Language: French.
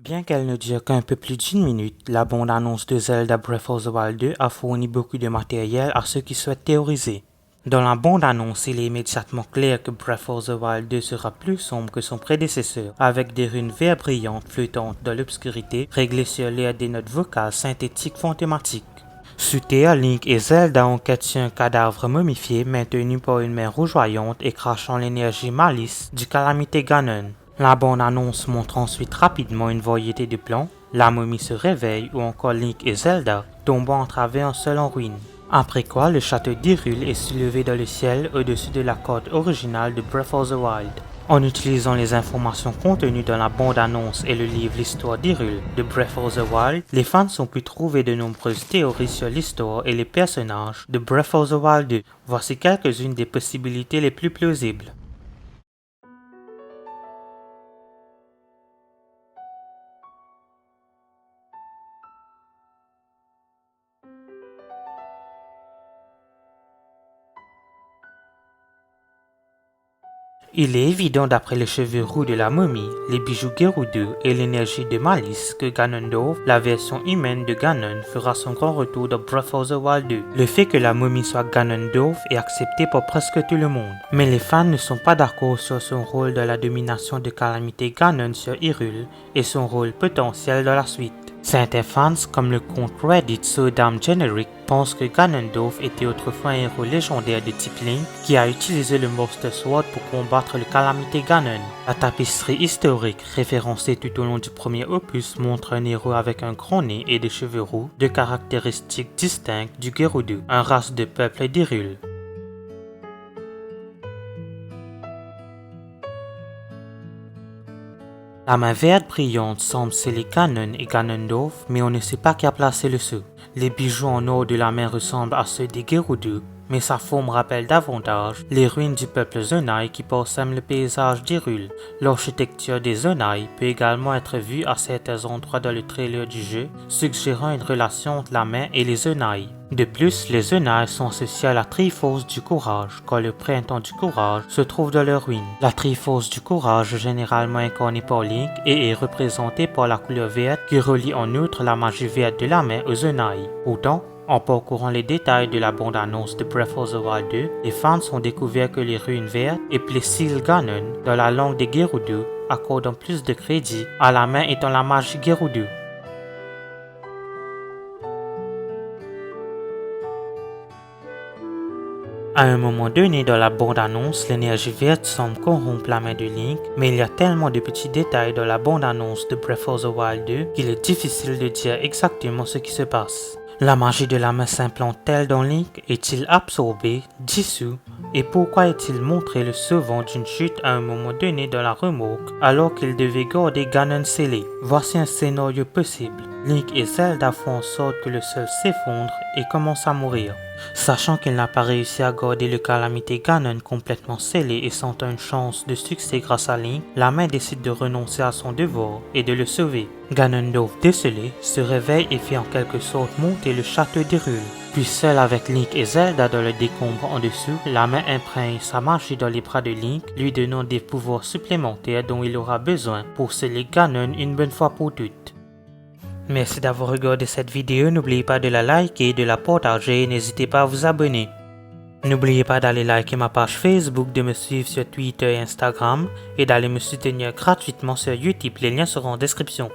Bien qu'elle ne dure qu'un peu plus d'une minute, la bande-annonce de Zelda Breath of the Wild 2 a fourni beaucoup de matériel à ceux qui souhaitent théoriser. Dans la bande-annonce, il est immédiatement clair que Breath of the Wild 2 sera plus sombre que son prédécesseur, avec des runes verts brillantes flottantes dans l'obscurité, réglées sur l'air des notes vocales synthétiques fantomatiques. Sous terre, Link et Zelda enquêtent sur un cadavre momifié maintenu par une main rougeoyante et crachant l'énergie malice du Calamité Ganon. La bande-annonce montre ensuite rapidement une variété de plans, la momie se réveille ou encore Link et Zelda tombant à travers un sol en ruine. Après quoi, le château d'Hyrule est soulevé dans le ciel au-dessus de la corde originale de Breath of the Wild. En utilisant les informations contenues dans la bande-annonce et le livre L'Histoire d'Hyrule de Breath of the Wild, les fans ont pu trouver de nombreuses théories sur l'histoire et les personnages de Breath of the Wild 2. Voici quelques-unes des possibilités les plus plausibles. Il est évident d'après les cheveux roux de la momie, les bijoux Gerudo et l'énergie de Malice que Ganondorf, la version humaine de Ganon, fera son grand retour dans Breath of the Wild 2. Le fait que la momie soit Ganondorf est accepté par presque tout le monde, mais les fans ne sont pas d'accord sur son rôle dans la domination de Calamité Ganon sur Hyrule et son rôle potentiel dans la suite. Certains fans, comme le compte Reddit Sodam Generic, pensent que Ganondorf était autrefois un héros légendaire de type Link qui a utilisé le Master Sword pour combattre le Calamité Ganon. La tapisserie historique référencée tout au long du premier opus montre un héros avec un grand nez et des cheveux roux, deux caractéristiques distinctes du Gerudo, un race de peuple d'Hyrule. La main verte brillante semble sceller Ganon et Ganondorf, mais on ne sait pas qui a placé le sceau. Les bijoux en or de la main ressemblent à ceux des Gerudo, mais sa forme rappelle davantage les ruines du peuple Zonai qui parsèment le paysage d'Hyrule. L'architecture des Zonai peut également être vue à certains endroits dans le trailer du jeu, suggérant une relation entre la main et les Zonai. De plus, les Zonai sont associés à la Triforce du Courage, car le printemps du Courage se trouve dans leurs ruines. La Triforce du Courage est généralement incarnée par Link et est représentée par la couleur verte qui relie en outre la magie verte de la main aux Zonai. Pourtant, en parcourant les détails de la bande-annonce de Breath of the Wild 2, les fans ont découvert que les runes vertes appelées Seal Ganon dans la langue des Gerudo accordant plus de crédit à la main étant la magie Gerudo. À un moment donné dans la bande-annonce, l'énergie verte semble corrompre la main de Link, mais il y a tellement de petits détails dans la bande-annonce de Breath of the Wild 2 qu'il est difficile de dire exactement ce qui se passe. La magie de la main s'implante-t-elle dans Link? Est-il absorbé, dissous? Et pourquoi est-il montré le sauvant d'une chute à un moment donné dans la remorque alors qu'il devait garder Ganon scellé? Voici un scénario possible. Link et Zelda font en sorte que le sol s'effondre et commence à mourir. Sachant qu'il n'a pas réussi à garder le Calamité Ganon complètement scellé et sentant une chance de succès grâce à Link, la main décide de renoncer à son devoir et de le sauver. Ganondorf décelé se réveille et fait en quelque sorte monter le château d'Hyrule. Puis seul avec Link et Zelda dans le décombre en dessous, la main imprègne sa magie dans les bras de Link, lui donnant des pouvoirs supplémentaires dont il aura besoin pour sceller Ganon une bonne fois pour toutes. Merci d'avoir regardé cette vidéo, n'oubliez pas de la liker, de la partager et n'hésitez pas à vous abonner. N'oubliez pas d'aller liker ma page Facebook, de me suivre sur Twitter et Instagram et d'aller me soutenir gratuitement sur YouTube, les liens seront en description.